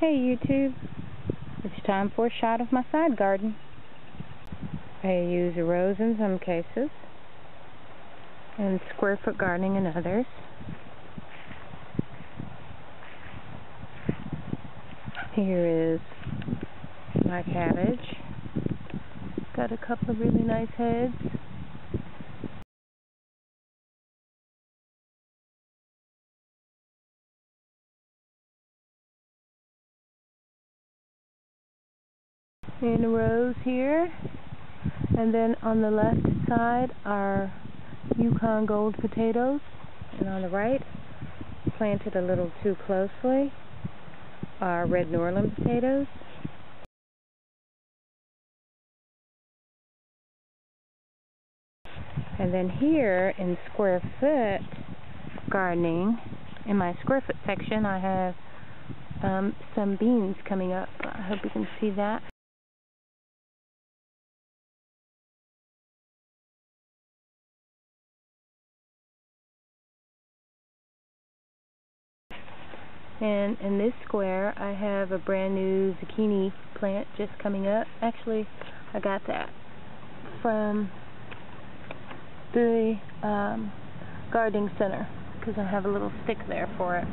Hey YouTube, it's time for a shot of my side garden. I use rows in some cases and square foot gardening in others. Here is my cabbage. Got a couple of really nice heads. In rows here, and then on the left side are Yukon gold potatoes, and on the right, planted a little too closely, are red New Orleans potatoes. And then here in square foot gardening, in my square foot section, I have some beans coming up. I hope you can see that. And in this square, I have a brand new zucchini plant just coming up. Actually, I got that from the gardening center because I have a little stick there for it.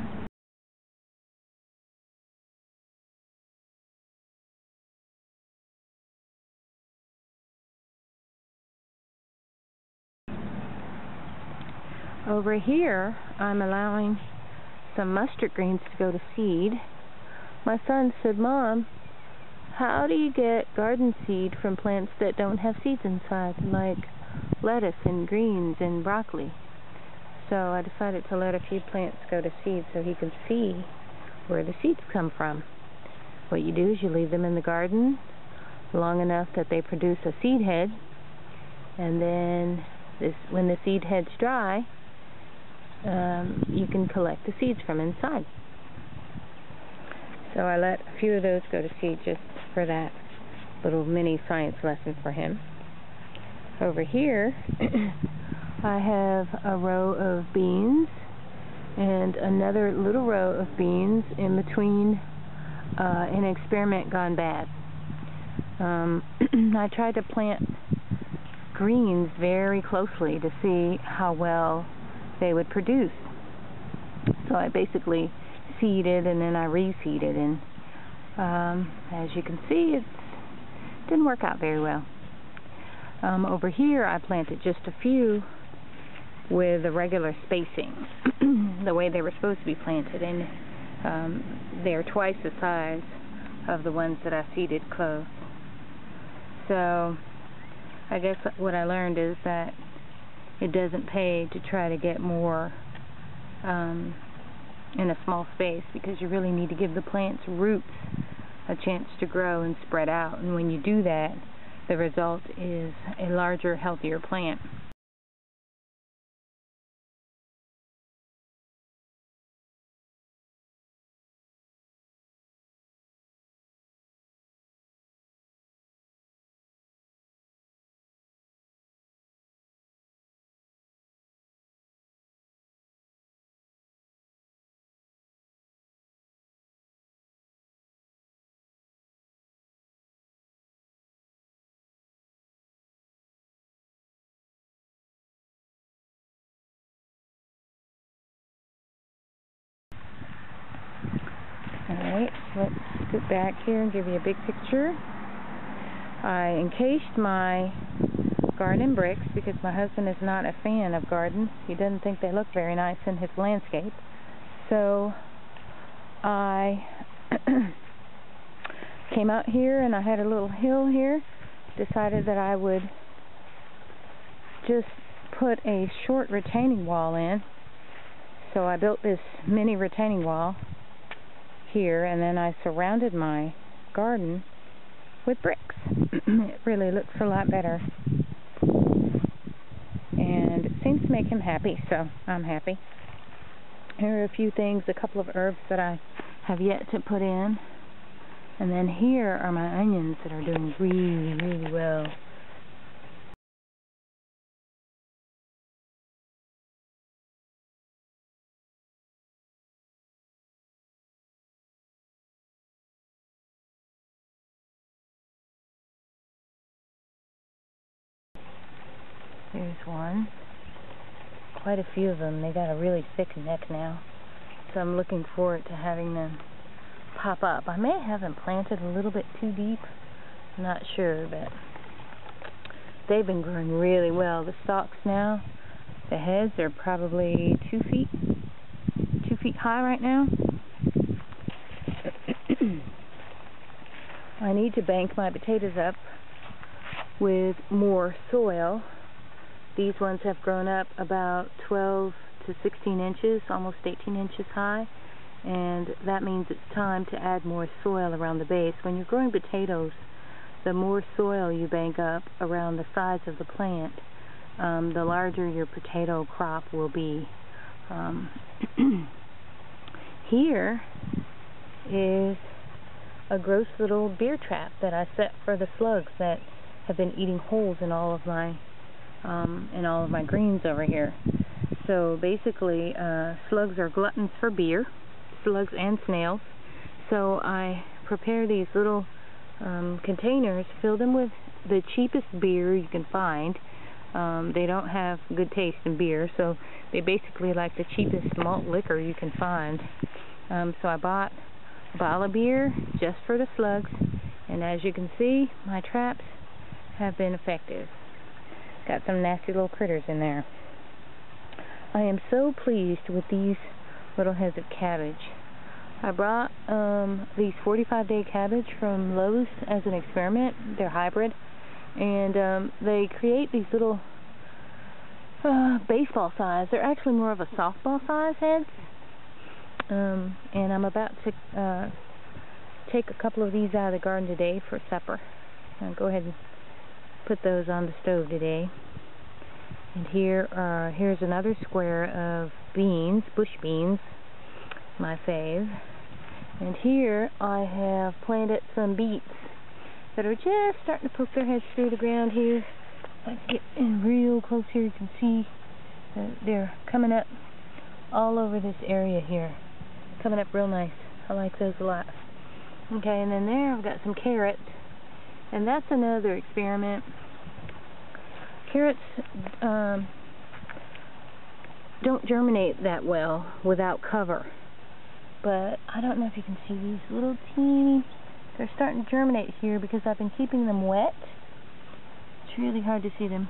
Over here, I'm allowing some mustard greens to go to seed. My son said, "Mom, how do you get garden seed from plants that don't have seeds inside, like lettuce and greens and broccoli?" So I decided to let a few plants go to seed so he can see where the seeds come from. What you do is you leave them in the garden long enough that they produce a seed head, and then when the seed head's dry, you can collect the seeds from inside. So I let a few of those go to seed just for that little mini science lesson for him. Over here, I have a row of beans and another little row of beans in between an experiment gone bad. I tried to plant greens very closely to see how well they would produce. So I basically seeded and then I reseeded, and as you can see, it didn't work out very well. Over here I planted just a few with a regular spacing, the way they were supposed to be planted, and they're twice the size of the ones that I seeded close. So I guess what I learned is that it doesn't pay to try to get more in a small space, because you really need to give the plant's roots a chance to grow and spread out, and when you do that, the result is a larger, healthier plant. Alright, let's sit back here and give you a big picture. I encased my garden in bricks because my husband is not a fan of gardens. He doesn't think they look very nice in his landscape. So I came out here and I had a little hill here. Decided that I would just put a short retaining wall in. So I built this mini retaining wall here, and then I surrounded my garden with bricks. It really looks a lot better, and it seems to make him happy, so I'm happy. Here are a few things, a couple of herbs that I have yet to put in, and then here are my onions that are doing really, really well. Here's one. Quite a few of them. They got a really thick neck now, so I'm looking forward to having them pop up. I may have them planted a little bit too deep. I'm not sure, but they've been growing really well. The stalks now, the heads are probably 2 feet high right now. I need to bank my potatoes up with more soil. These ones have grown up about 12 to 16 inches, almost 18 inches high, and that means it's time to add more soil around the base. When you're growing potatoes, the more soil you bank up around the sides of the plant, the larger your potato crop will be. Here is a gross little beer trap that I set for the slugs that have been eating holes in all of my greens over here. So basically, slugs are gluttons for beer, slugs and snails. So I prepare these little containers, fill them with the cheapest beer you can find. They don't have good taste in beer, so they basically like the cheapest malt liquor you can find. So I bought a bottle of beer just for the slugs, and as you can see, my traps have been effective. Got some nasty little critters in there. I am so pleased with these little heads of cabbage. I brought these 45-day cabbage from Lowe's as an experiment. They're hybrid, and they create these little baseball size. They're actually more of a softball size heads. And I'm about to take a couple of these out of the garden today for supper. I'll go ahead and put those on the stove today. And here's another square of beans, bush beans, my fave. And here I have planted some beets that are just starting to poke their heads through the ground here. Let's get in real close here. You can see that they're coming up all over this area here. Coming up real nice. I like those a lot. Okay, and then there I've got some carrots, and that's another experiment. Carrots don't germinate that well without cover, but I don't know if you can see these little teeny, they're starting to germinate here because I've been keeping them wet. It's really hard to see them,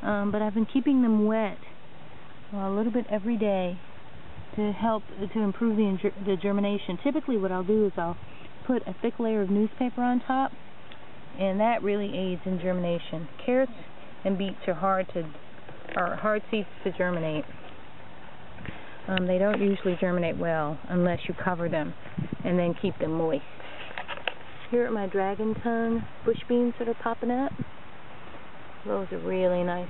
but I've been keeping them wet a little bit every day to help to improve the germination. Typically what I'll do is I'll put a thick layer of newspaper on top, and that really aids in germination. Carrots and beets are hard seeds to germinate. They don't usually germinate well unless you cover them and then keep them moist. Here are my dragon tongue bush beans that are popping up. Those are really nice.